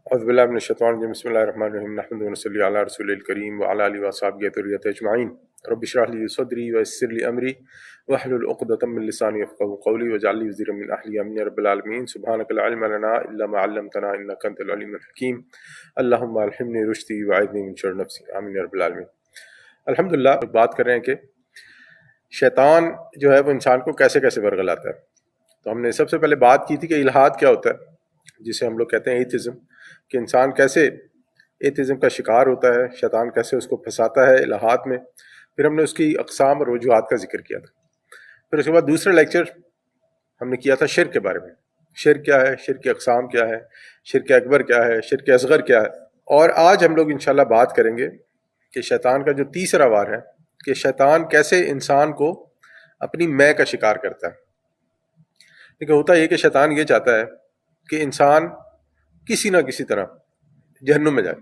اعوذ باللہ من الشیطان الرجیم بسم اللہ الرحمن الرحیم نحمد ونصلی علی رسول الکریم وعلی آلہ وصحبہ ذریۃ اجمعین رب اشرح لی صدری ویسر لی امری واحلل عقدۃ من لسانی یفقهوا قولی واجعل لی وزیرا من اہلی آمین یا رب العالمین سبحانک لا علم لنا الا ما علمتنا انک انت العلیم الحکیم اللہم الہمنی رشدی واعذنی من شر نفسی آمین یا رب العالمین۔ الحمدللہ بات کر رہے ہیں کہ شیطان جو ہے وہ انسان کو کیسے کیسے ورغلاتا ہے۔ تو ہم نے سب سے پہلے بات کی تھی کہ الحاد کیا ہوتا ہے، جسے ہم لوگ کہتے ہیں ایتھزم، کہ انسان کیسے ایتھزم کا شکار ہوتا ہے، شیطان کیسے اس کو پھنساتا ہے الحاد میں۔ پھر ہم نے اس کی اقسام اور وجوہات کا ذکر کیا تھا۔ پھر اس کے بعد دوسرا لیکچر ہم نے کیا تھا شرک کے بارے میں، شرک کیا ہے، شرک کی اقسام کیا ہے، شرک اکبر کیا ہے، شرک اصغر کیا ہے۔ اور آج ہم لوگ انشاءاللہ بات کریں گے کہ شیطان کا جو تیسرا وار ہے کہ شیطان کیسے انسان کو اپنی میں کا شکار کرتا ہے۔ لیکن ہوتا یہ کہ شیطان یہ چاہتا ہے کہ انسان کسی نہ کسی طرح جہنم میں جائے،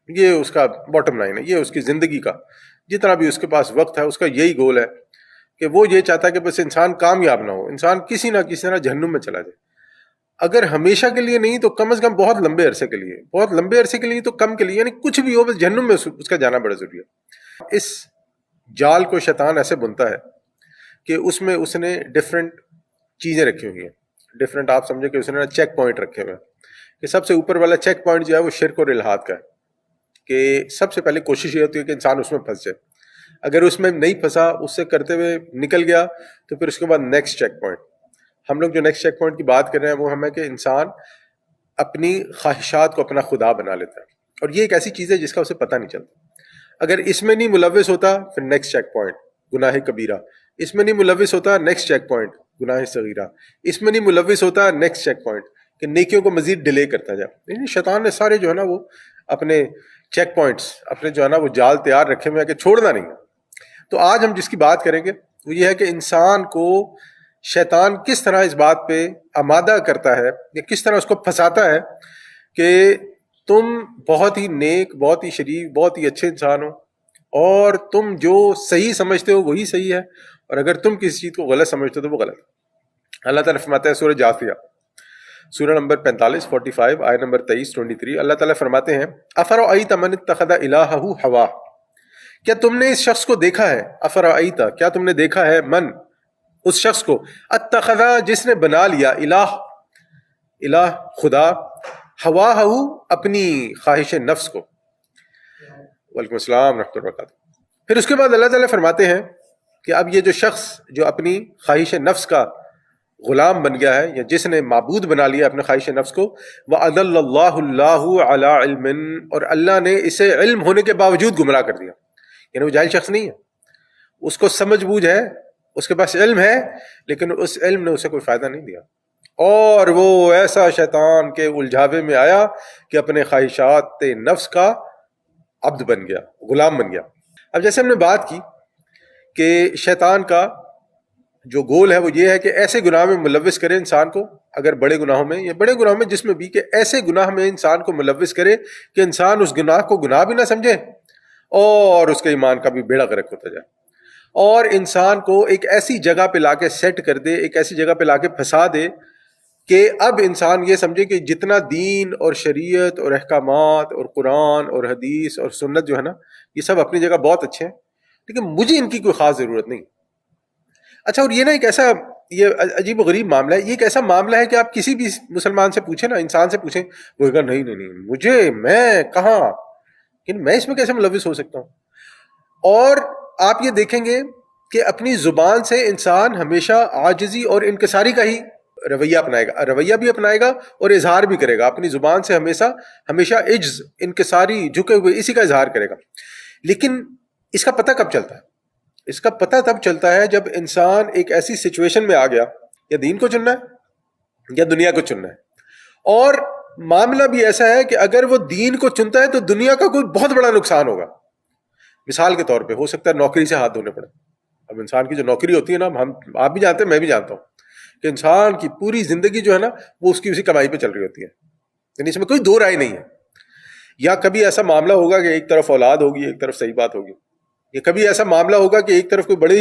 یہ اس کا باٹم لائن ہے، یہ اس کی زندگی کا جتنا بھی اس کے پاس وقت ہے اس کا یہی گول ہے کہ وہ یہ چاہتا ہے کہ بس انسان کامیاب نہ ہو، انسان کسی نہ کسی طرح جہنم میں چلا جائے۔ اگر ہمیشہ کے لیے نہیں تو کم از کم بہت لمبے عرصے کے لیے، بہت لمبے عرصے کے لیے تو کم کے لیے، یعنی کچھ بھی ہو بس جہنم میں اس کا جانا بڑا ضروری ہے۔ اس جال کو شیطان ایسے بنتا ہے کہ اس میں اس نے ڈفرینٹ چیزیں رکھی ہوئی ہیں، ڈفرینٹ، آپ سمجھے کہ اس نے چیک پوائنٹ رکھے ہوئے ہیں کہ سب سے اوپر والا چیک پوائنٹ جو ہے وہ شرک اور الحاد کا ہے، کہ سب سے پہلے کوشش یہ ہوتی ہے کہ انسان اس میں پھنس جائے۔ اگر اس میں نہیں پھنسا، اس سے کرتے ہوئے نکل گیا، تو پھر اس کے بعد نیکسٹ چیک پوائنٹ۔ ہم لوگ جو نیکسٹ چیک پوائنٹ کی بات کر رہے ہیں وہ ہمیں کہ انسان اپنی خواہشات کو اپنا خدا بنا لیتا ہے، اور یہ ایک ایسی چیز ہے جس کا اسے پتہ نہیں چلتا۔ اگر اس میں نہیں ملوث ہوتا پھر نیکسٹ چیک پوائنٹ گناہ کبیرہ، اس میں نہیں ملوث ہوتا نیکسٹ چیک پوائنٹ گناہ صغیرہ، اس میں نہیں ملوث ہوتا نیکسٹ چیک پوائنٹ کہ نیکیوں کو مزید ڈیلے کرتا جائے۔ یعنی شیطان نے سارے جو ہے نا وہ اپنے چیک پوائنٹس، اپنے جو ہے نا وہ جال تیار رکھے ہوئے ہیں کہ چھوڑنا نہیں ہے۔ تو آج ہم جس کی بات کریں گے وہ یہ ہے کہ انسان کو شیطان کس طرح اس بات پہ آمادہ کرتا ہے یا کس طرح اس کو پھنساتا ہے کہ تم بہت ہی نیک، بہت ہی شریف، بہت ہی اچھے انسان ہو، اور تم جو صحیح سمجھتے ہو وہی صحیح ہے، اور اگر تم کسی چیز کو غلط سمجھتے ہو تو وہ غلط ہے۔ اللہ تعالیٰ فرماتا ہے سورہ جاثیہ، سورہ نمبر 45 آیت نمبر 23 اللہ تعالیٰ فرماتے ہیں افرأیت من اتخذ الہہ ہوا، کیا تم نے اس شخص کو دیکھا ہے، افرأیت کیا تم نے دیکھا ہے، من اس شخص کو، اتخذ جس نے بنا لیا، الہ خدا، ہواہ اپنی خواہش نفس کو۔ وعلیکم السلام رحمۃ اللہ وبرکاتہ۔ پھر اس کے بعد اللہ تعالیٰ فرماتے ہیں کہ اب یہ جو شخص جو اپنی خواہش نفس کا غلام بن گیا ہے، یا جس نے معبود بنا لیا اپنے خواہش نفس کو، وَأَضَلَّ اللَّهُ اللَّهُ عَلَىٰ عِلْمٍ، اور اللہ نے اسے علم ہونے کے باوجود گمراہ کر دیا۔ یعنی وہ جاہل شخص نہیں ہے، اس کو سمجھ بوجھ ہے، اس کے پاس علم ہے، لیکن اس علم نے اسے کوئی فائدہ نہیں دیا، اور وہ ایسا شیطان کے الجھاوے میں آیا کہ اپنے خواہشات نفس کا عبد بن گیا، غلام بن گیا۔ اب جیسے ہم نے بات کی کہ شیطان کا جو گول ہے وہ یہ ہے کہ ایسے گناہ میں ملوث کرے انسان کو، اگر بڑے گناہوں میں یا بڑے گناہوں میں جس میں بھی، کہ ایسے گناہ میں انسان کو ملوث کرے کہ انسان اس گناہ کو گناہ بھی نہ سمجھے اور اس کے ایمان کا بھی بیڑا غرق ہوتا جائے، اور انسان کو ایک ایسی جگہ پہ لا کے سیٹ کر دے، ایک ایسی جگہ پہ لا کے پھنسا دے کہ اب انسان یہ سمجھے کہ جتنا دین اور شریعت اور احکامات اور قرآن اور حدیث اور سنت جو ہے نا، یہ سب اپنی جگہ بہت اچھے ہیں، لیکن مجھے ان کی کوئی خاص ضرورت نہیں۔ اچھا، اور یہ نا ایک ایسا، یہ عجیب و غریب معاملہ ہے، یہ ایک ایسا معاملہ ہے کہ آپ کسی بھی مسلمان سے پوچھیں نا، انسان سے پوچھیں، وہ کہا نہیں نہیں نہیں، مجھے، میں کہاں، لیکن میں اس میں کیسے ملوث ہو سکتا ہوں۔ اور آپ یہ دیکھیں گے کہ اپنی زبان سے انسان ہمیشہ عاجزی اور انکساری کا ہی رویہ اپنائے گا، رویہ بھی اپنائے گا اور اظہار بھی کرے گا، اپنی زبان سے ہمیشہ عجز، انکساری، جھکے ہوئے، اسی کا اظہار کرے گا۔ لیکن اس کا پتہ کب چلتا ہے؟ اس کا پتہ تب چلتا ہے جب انسان ایک ایسی سچویشن میں آ گیا، یا دین کو چننا ہے یا دنیا کو چننا ہے، اور معاملہ بھی ایسا ہے کہ اگر وہ دین کو چنتا ہے تو دنیا کا کوئی بہت بڑا نقصان ہوگا۔ مثال کے طور پہ ہو سکتا ہے نوکری سے ہاتھ دھونے پڑے۔ اب انسان کی جو نوکری ہوتی ہے نا، آپ بھی جانتے ہیں، میں بھی جانتا ہوں کہ انسان کی پوری زندگی جو ہے نا وہ اس کی اسی کمائی پہ چل رہی ہوتی ہے، یعنی اس میں کوئی دو رائے نہیں ہے۔ یا کبھی ایسا معاملہ ہوگا کہ ایک طرف اولاد ہوگی، ایک طرف صحیح بات ہوگی، یا کبھی ایسا معاملہ ہوگا کہ ایک طرف کوئی بڑی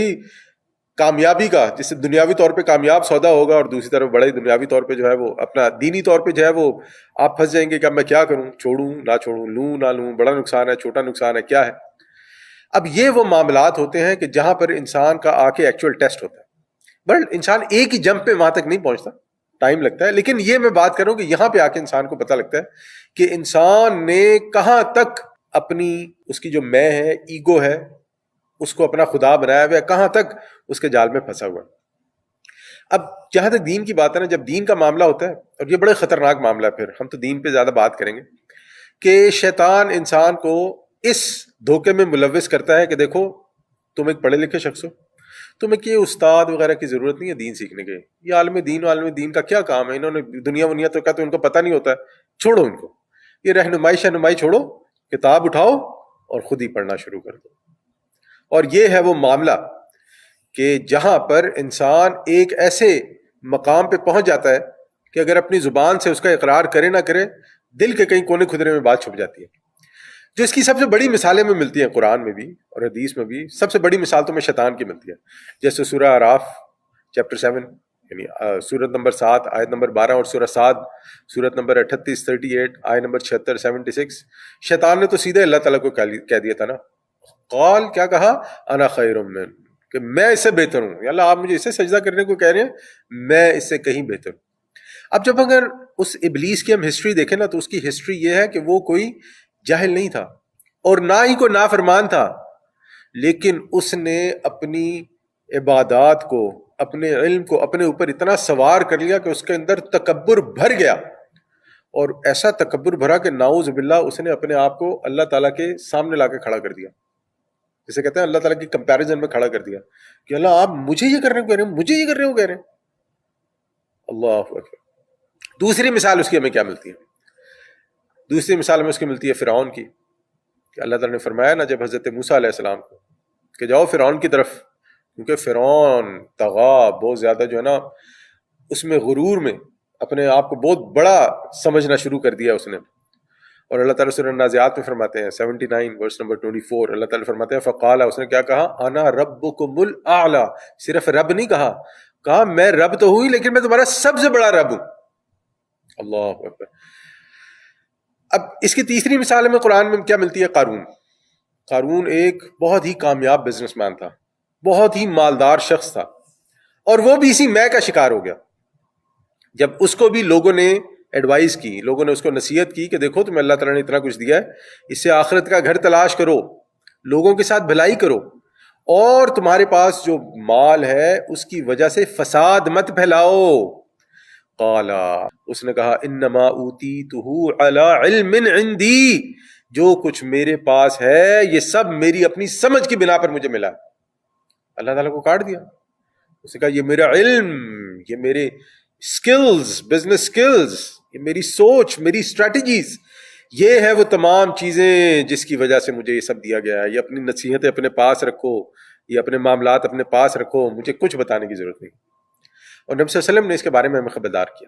کامیابی کا، جس سے دنیاوی طور پہ کامیاب سودا ہوگا، اور دوسری طرف بڑے دنیاوی طور پہ جو ہے وہ اپنا دینی طور پہ جو ہے وہ آپ پھنس جائیں گے کہ اب میں کیا کروں، چھوڑوں نہ چھوڑوں، لوں نہ لوں، بڑا نقصان ہے چھوٹا نقصان ہے کیا ہے. اب یہ وہ معاملات ہوتے ہیں کہ جہاں پر انسان کا آ کے ایکچوئل ٹیسٹ ہوتا ہے. بٹ انسان ایک ہی جمپ پہ وہاں تک نہیں پہنچتا، ٹائم لگتا ہے. لیکن یہ میں بات کروں کہ یہاں پہ آ کے انسان کو پتہ لگتا ہے کہ انسان نے کہاں تک اپنی اس کی جو میں ہے، ایگو ہے، اس کو اپنا خدا بنایا ہوا ہے، کہاں تک اس کے جال میں پھنسا ہوا ہے. اب جہاں تک دین کی بات ہے نا، جب دین کا معاملہ ہوتا ہے، اور یہ بڑے خطرناک معاملہ ہے، پھر ہم تو دین پہ زیادہ بات کریں گے، کہ شیطان انسان کو اس دھوکے میں ملوث کرتا ہے کہ دیکھو تم ایک پڑھے لکھے شخص ہو، تمہیں کہ استاد وغیرہ کی ضرورت نہیں ہے دین سیکھنے کے، یہ عالم دین کا کیا کام ہے، انہوں نے دنیا ونیا تو کہتے ہیں ان کو پتہ نہیں ہوتا ہے، چھوڑو ان کو، یہ رہنمائی چھوڑو، کتاب اٹھاؤ اور خود ہی پڑھنا شروع کر دو. اور یہ ہے وہ معاملہ کہ جہاں پر انسان ایک ایسے مقام پہ پہنچ جاتا ہے کہ اگر اپنی زبان سے اس کا اقرار کرے نہ کرے، دل کے کہیں کونے خدرے میں بات چھپ جاتی ہے. جو اس کی سب سے بڑی مثالیں میں ملتی ہیں قرآن میں بھی اور حدیث میں بھی، سب سے بڑی مثال تو میں شیطان کی ملتی ہے. جیسے سورہ اعراف چیپٹر 7، یعنی سورت نمبر 7 آیت نمبر 12، اور سورہ 7 سورت نمبر 38 آیت نمبر 76 76. شیطان نے تو سیدھے اللہ تعالیٰ کو کہہ دیا تھا نا، قال کیا کہا، انا خیر من، کہ میں اس سے بہتر ہوں. یا اللہ آپ مجھے اس سے سجدہ کرنے کو کہہ رہے ہیں، میں اس سے کہیں بہتر ہوں. اب جب اگر اس ابلیس کی ہم ہسٹری دیکھیں نا، تو اس کی ہسٹری یہ ہے کہ وہ کوئی جاہل نہیں تھا اور نہ ہی کوئی نافرمان تھا، لیکن اس نے اپنی عبادات کو، اپنے علم کو اپنے اوپر اتنا سوار کر لیا کہ اس کے اندر تکبر بھر گیا، اور ایسا تکبر بھرا کہ نعوذ باللہ اس نے اپنے آپ کو اللہ تعالیٰ کے سامنے لا کے کھڑا کر دیا، جسے کہتے ہیں اللہ تعالیٰ کی کمپیریزن میں کھڑا کر دیا کہ اللہ آپ مجھے یہ کرنے کو کہہ رہے ہیں، مجھے یہ کرنے کو کہہ رہے ہیں. اللہ اکبر. دوسری مثال اس کی ہمیں کیا ملتی ہے؟ دوسری مثال ہمیں اس کی ملتی ہے فرعون کی، کہ اللہ تعالیٰ نے فرمایا نا جب حضرت موسیٰ علیہ السلام کو کہ جاؤ فرعون کی طرف، کیونکہ فرعون طغا بہت زیادہ جو ہے نا، اس میں غرور میں اپنے آپ کو بہت بڑا سمجھنا شروع کر دیا اس نے. اور اللہ تعالیٰ سورہ نازعات میں فرماتے ہیں 79 ورس نمبر 24، اللہ تعالیٰ فرماتے ہیں فقال، اس نے کیا کہا، انا ربکم الاعلی، صرف رب نہیں کہا میں رب تو ہوئی لیکن میں تمہارا سب سے بڑا رب ہوں. اللہ اکبر. اب اس کی تیسری مثال ہمیں قرآن میں کیا ملتی ہے؟ قارون ایک بہت ہی کامیاب بزنس مین تھا، بہت ہی مالدار شخص تھا، اور وہ بھی اسی میں کا شکار ہو گیا. جب اس کو بھی لوگوں نے ایڈوائز کی، لوگوں نے اس کو نصیحت کی کہ دیکھو تمہیں اللہ تعالیٰ نے اتنا کچھ دیا ہے، اس سے آخرت کا گھر تلاش کرو، لوگوں کے ساتھ بھلائی کرو، اور تمہارے پاس جو مال ہے اس کی وجہ سے فساد مت پھیلاؤ. قال، اس نے کہا انما اوتیتہ علی علم عندی، جو کچھ میرے پاس ہے یہ سب میری اپنی سمجھ کی بنا پر مجھے ملا. اللہ تعالیٰ کو کاٹ دیا. اس نے کہا یہ میرا علم، یہ میرے سکلز، بزنس سکلز، یہ میری سوچ، میری اسٹریٹجیز، یہ ہے وہ تمام چیزیں جس کی وجہ سے مجھے یہ سب دیا گیا ہے. یہ اپنی نصیحتیں اپنے پاس رکھو، یہ اپنے معاملات اپنے پاس رکھو، مجھے کچھ بتانے کی ضرورت نہیں. اور نبی صلی اللہ علیہ وسلم نے اس کے بارے میں ہمیں خبردار کیا.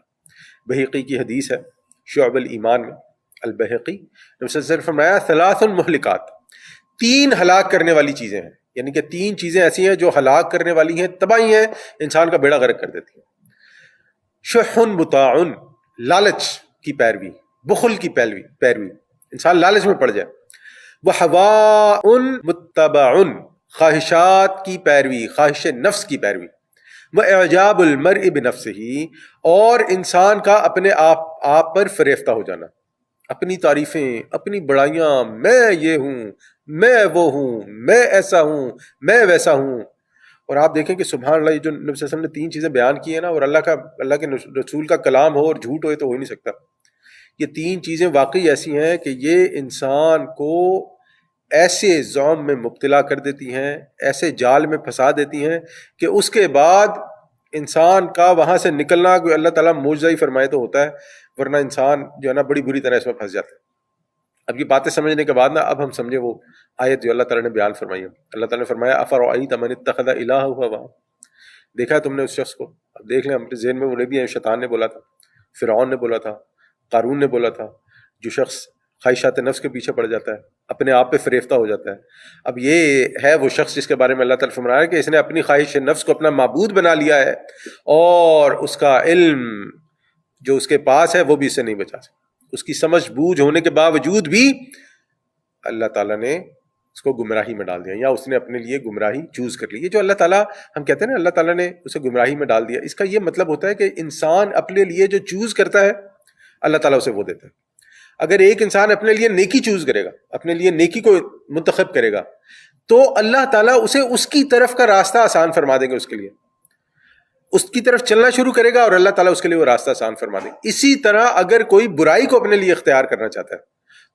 بہقی کی حدیث ہے شعب الایمان میں، البہقی، نبی صلی اللہ علیہ وسلم فرمایا ثلاث مہلکات، 3 ہلاک کرنے والی چیزیں ہیں، یعنی کہ 3 چیزیں ایسی ہیں جو ہلاک کرنے والی ہیں، تباہی ہیں، انسان کا بیڑا غرق کر دیتی ہیں. شح مطاع، لالچ کی پیروی، بخل کی پیروی، انسان لالچ میں پڑ جائے. وہواء متبع، خواہشات کی پیروی، خواہش نفس کی پیروی. وَإِعْجَابُ الْمَرْءِ بِنَفْسِهِ، اور انسان کا اپنے آپ پر فریفتہ ہو جانا، اپنی تعریفیں، اپنی بڑائیاں، میں یہ ہوں، میں وہ ہوں، میں ایسا ہوں، میں ویسا ہوں. اور آپ دیکھیں کہ سبحان اللہ، یہ جو نبی صلی اللہ علیہ وسلم نے 3 چیزیں بیان کی ہیں نا، اور اللہ کے رسول کا کلام ہو اور جھوٹ ہو، تو ہو ہی نہیں سکتا. یہ 3 چیزیں واقعی ایسی ہیں کہ یہ انسان کو ایسے زوم میں مبتلا کر دیتی ہیں، ایسے جال میں پھنسا دیتی ہیں کہ اس کے بعد انسان کا وہاں سے نکلنا کوئی اللہ تعالیٰ معجزہ ہی فرمائے تو ہوتا ہے، ورنہ انسان جو ہے نا بڑی بری طرح اس میں پھنس جاتا ہے. اب یہ باتیں سمجھنے کے بعد نا اب ہم سمجھے وہ آیت جو اللہ تعالیٰ نے بیان فرمائی ہے. اللہ تعالیٰ نے فرمایا افرأیت من اتخذ الہہ ہوا، دیکھا ہے تم نے اس شخص کو؟ اب دیکھ لیں ہم اپنے ذہن میں، وہ بھی ہیں، شیطان نے بولا تھا، فرعون نے بولا تھا، قارون نے بولا تھا، جو شخص خواہشات نفس کے پیچھے پڑ جاتا ہے، اپنے آپ پہ فریفتہ ہو جاتا ہے. اب یہ ہے وہ شخص جس کے بارے میں اللہ تعالیٰ فرما رہا ہے کہ اس نے اپنی خواہش نفس کو اپنا معبود بنا لیا ہے، اور اس کا علم جو اس کے پاس ہے وہ بھی اسے نہیں بچا سکتا. اس کی سمجھ بوجھ ہونے کے باوجود بھی اللہ تعالیٰ نے اس کو گمراہی میں ڈال دیا، یا اس نے اپنے لیے گمراہی چوز کر لی. یہ جو اللہ تعالیٰ ہم کہتے ہیں نا اللہ تعالیٰ نے اسے گمراہی میں ڈال دیا، اس کا یہ مطلب ہوتا ہے کہ انسان اپنے لیے جو چوز کرتا ہے اللہ تعالیٰ اسے وہ دیتا ہے. اگر ایک انسان اپنے لیے نیکی چوز کرے گا، اپنے لیے نیکی کو منتخب کرے گا، تو اللہ تعالیٰ اسے اس کی طرف کا راستہ آسان فرما دیں گے، اس کے لیے اس کی طرف چلنا شروع کرے گا اور اللہ تعالیٰ اس کے لیے وہ راستہ آسان فرما دیں گے. اسی طرح اگر کوئی برائی کو اپنے لیے اختیار کرنا چاہتا ہے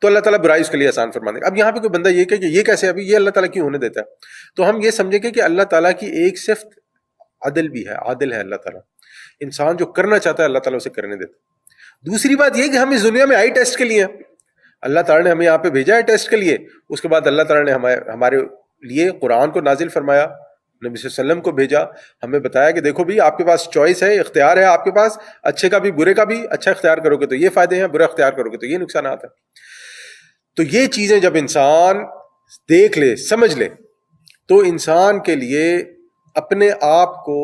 تو اللہ تعالیٰ برائی اس کے لیے آسان فرما دیں گے. اب یہاں پہ کوئی بندہ یہ کہ یہ کیسے ابھی یہ اللہ تعالیٰ کیوں ہونے دیتا ہے، تو ہم یہ سمجھیں گے کہ اللہ تعالیٰ کی ایک صفت عدل بھی ہے، عادل ہے اللہ تعالیٰ. انسان جو کرنا چاہتا ہے اللہ تعالیٰ اسے کرنے دیتا ہے. دوسری بات یہ کہ ہم اس دنیا میں آئی ٹیسٹ کے لیے ہیں، اللہ تعالیٰ نے ہمیں یہاں پہ بھیجا ہے ٹیسٹ کے لیے. اس کے بعد اللہ تعالیٰ نے ہمارے لیے قرآن کو نازل فرمایا، نبی صلی اللہ علیہ وسلم کو بھیجا، ہمیں بتایا کہ دیکھو بھی آپ کے پاس چوائس ہے، اختیار ہے آپ کے پاس، اچھے کا بھی برے کا بھی. اچھا اختیار کرو گے تو یہ فائدے ہیں، برا اختیار کرو گے تو یہ نقصانات ہیں. تو یہ چیزیں جب انسان دیکھ لے سمجھ لے تو انسان کے لیے اپنے آپ کو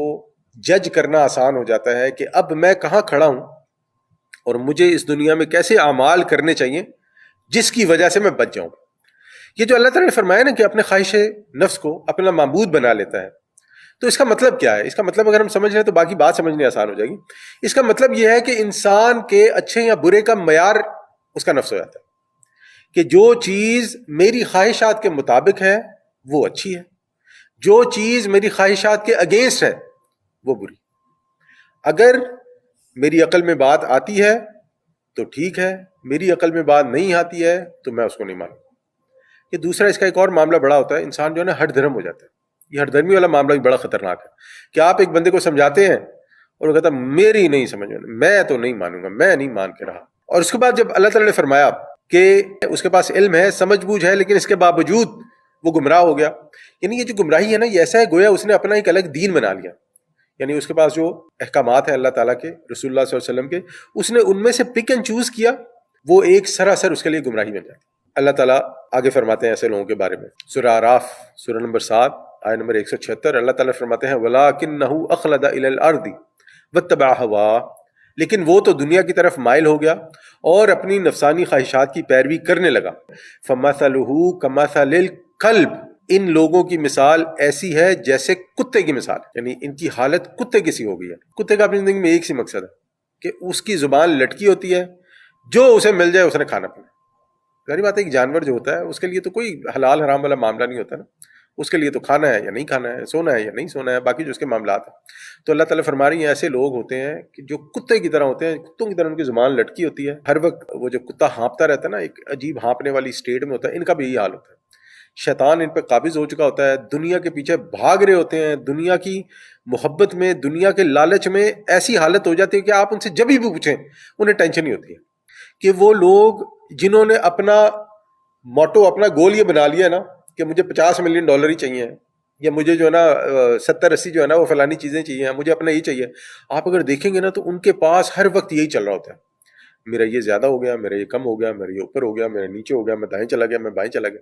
جج کرنا آسان ہو جاتا ہے کہ اب میں کہاں کھڑا ہوں اور مجھے اس دنیا میں کیسے اعمال کرنے چاہیے جس کی وجہ سے میں بچ جاؤں. یہ جو اللہ تعالیٰ نے فرمایا نا کہ اپنے خواہش نفس کو اپنا معبود بنا لیتا ہے، تو اس کا مطلب کیا ہے؟ اس کا مطلب اگر ہم سمجھ رہے ہیں تو باقی بات سمجھنی آسان ہو جائے گی. اس کا مطلب یہ ہے کہ انسان کے اچھے یا برے کا معیار اس کا نفس ہو جاتا ہے، کہ جو چیز میری خواہشات کے مطابق ہے وہ اچھی ہے، جو چیز میری خواہشات کے اگینسٹ ہے وہ بری. اگر میری عقل میں بات آتی ہے تو ٹھیک ہے، میری عقل میں بات نہیں آتی ہے تو میں اس کو نہیں مانوں. یہ دوسرا اس کا ایک اور معاملہ بڑا ہوتا ہے، انسان جو ہے نا ہٹ دھرم ہو جاتا ہے. یہ ہٹ دھرمی والا معاملہ بھی بڑا خطرناک ہے کہ آپ ایک بندے کو سمجھاتے ہیں اور وہ کہتا ہے میری نہیں سمجھ میں تو نہیں مانوں گا، میں نہیں مان کے رہا. اور اس کے بعد جب اللہ تعالیٰ نے فرمایا کہ اس کے پاس علم ہے، سمجھ بوجھ ہے، لیکن اس کے باوجود وہ گمراہ ہو گیا، یعنی یہ جو گمراہی ہے نا یہ ایسا ہے گویا اس نے اپنا ایک الگ دین بنا لیا. یعنی اس کے پاس جو احکامات ہیں اللہ تعالیٰ کے، رسول اللہ صلی اللہ علیہ وسلم کے، اس نے ان میں سے پک اینڈ چوز کیا، وہ ایک سراسر اس کے لیے گمراہی بن جاتی. اللہ تعالیٰ آگے فرماتے ہیں ایسے لوگوں کے بارے میں، سورہ اعراف سورہ نمبر 7 آیت نمبر 176. اللہ تعالیٰ فرماتے ہیں وَلَٰكِنَّهُ أَخْلَدَ إِلَى الْأَرْضِ وَاتَّبَعَ هَوَاهُ، لیکن وہ تو دنیا کی طرف مائل ہو گیا اور اپنی نفسانی خواہشات کی پیروی کرنے لگا. فَمَثَلُهُ كَمَثَلِ الْكَلْبِ، ان لوگوں کی مثال ایسی ہے جیسے کتے کی مثال، یعنی ان کی حالت کتے کی سی ہو گئی ہے. کتے کا اپنی زندگی میں ایک سی مقصد ہے کہ اس کی زبان لٹکی ہوتی ہے، جو اسے مل جائے اس نے کھانا پینا. ظاہری بات ہے ایک جانور جو ہوتا ہے اس کے لیے تو کوئی حلال حرام والا معاملہ نہیں ہوتا نا، اس کے لیے تو کھانا ہے یا نہیں کھانا ہے، سونا ہے یا نہیں سونا ہے، باقی جو اس کے معاملات ہیں. تو اللہ تعالیٰ فرما رہی ہیں ایسے لوگ ہوتے ہیں کہ جو کتے کی طرح ہوتے ہیں، کتوں کی طرح ان کی زبان لٹکی ہوتی ہے، ہر وقت وہ جو کتا ہانپتا رہتا ہے نا، ایک عجیب ہانپنے والی اسٹیٹ میں ہوتا ہے. ان کا بھی یہی حال ہوتا ہے، شیطان ان پہ قابض ہو چکا ہوتا ہے، دنیا کے پیچھے بھاگ رہے ہوتے ہیں، دنیا کی محبت میں، دنیا کے لالچ میں ایسی حالت ہو جاتی ہے کہ آپ ان سے جب بھی پوچھیں انہیں ٹینشن نہیں ہوتی ہے. کہ وہ لوگ جنہوں نے اپنا موٹو، اپنا گول یہ بنا لیا نا کہ مجھے $50 ملین ہی چاہیے، یا مجھے جو ہے نا 70-80 جو ہے نا وہ فلانی چیزیں چاہیے، مجھے اپنا یہ چاہیے. آپ اگر دیکھیں گے نا تو ان کے پاس ہر وقت یہی چل رہا ہوتا ہے، میرا یہ زیادہ ہو گیا، میرا یہ کم ہو گیا، میرا یہ اوپر ہو گیا، میرا نیچے ہو گیا، میں دائیں چلا گیا، میں بائیں چلا گیا.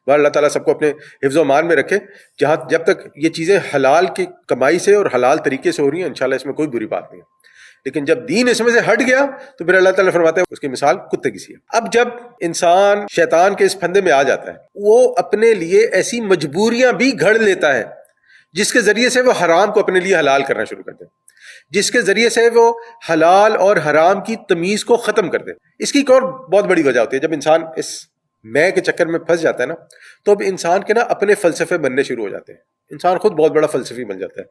بہر اللہ تعالیٰ سب کو اپنے حفظ و امان میں رکھے. جب تک یہ چیزیں حلال کی کمائی سے اور حلال طریقے سے ہو رہی ہیں انشاءاللہ اس میں کوئی بری بات نہیں ہے، لیکن جب دین اس میں سے ہٹ گیا تو پھر اللہ تعالیٰ فرماتے ہیں اس کی مثال کتے کی سی ہے. اب جب انسان شیطان کے اس پھندے میں آ جاتا ہے، وہ اپنے لیے ایسی مجبوریاں بھی گھڑ لیتا ہے جس کے ذریعے سے وہ حرام کو اپنے لیے حلال کرنا شروع کر دے، جس کے ذریعے سے وہ حلال اور حرام کی تمیز کو ختم کر دے. اس کی ایک اور بہت بڑی وجہ ہوتی ہے، جب انسان اس میں کے چکر میں پھنس جاتا ہے نا تو اب انسان کے نا اپنے فلسفے بننے شروع ہو جاتے ہیں، انسان خود بہت بڑا فلسفی بن جاتا ہے،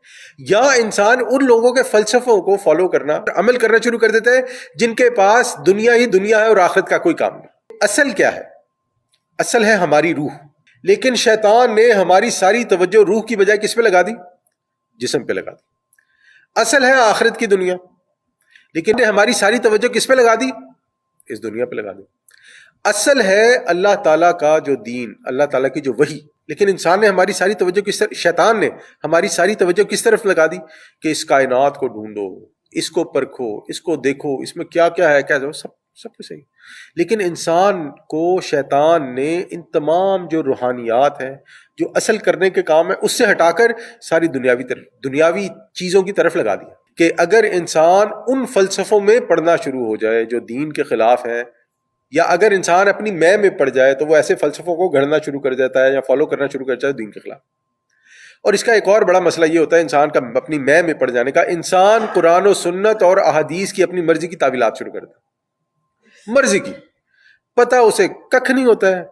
یا انسان ان لوگوں کے فلسفوں کو فالو کرنا، عمل کرنا شروع کر دیتا ہے جن کے پاس دنیا ہی دنیا ہے اور آخرت کا کوئی کام نہیں. اصل کیا ہے؟ اصل ہے ہماری روح، لیکن شیطان نے ہماری ساری توجہ روح کی بجائے کس پہ لگا دی؟ جسم پہ لگا دی. اصل ہے آخرت کی دنیا، لیکن ہماری ساری توجہ کس پہ لگا دی؟ اس دنیا پہ لگا دی. اصل ہے اللہ تعالیٰ کا جو دین، اللہ تعالیٰ کی جو وحی، لیکن انسان نے ہماری ساری توجہ کس طرف، شیطان نے ہماری ساری توجہ کس طرف لگا دی کہ اس کائنات کو ڈھونڈو، اس کو پرکھو، اس کو دیکھو، اس میں کیا کیا ہے، کیا سب کچھ صحیح. لیکن انسان کو شیطان نے ان تمام جو روحانیات ہیں، جو اصل کرنے کے کام ہے، اس سے ہٹا کر ساری دنیاوی چیزوں کی طرف لگا دیا. کہ اگر انسان ان فلسفوں میں پڑھنا شروع ہو جائے جو دین کے خلاف ہیں، یا اگر انسان اپنی میں پڑ جائے تو وہ ایسے فلسفوں کو گھڑنا شروع کر دیتا ہے یا فالو کرنا شروع کر جاتا ہے دین کے خلاف. اور اس کا ایک اور بڑا مسئلہ یہ ہوتا ہے انسان کا اپنی میں پڑ جانے کا. انسان قرآن و سنت اور احادیث کی اپنی مرضی کی تعویلات شروع کرتا ہے، مرضی کی. پتہ اسے ککھ نہیں ہوتا ہے،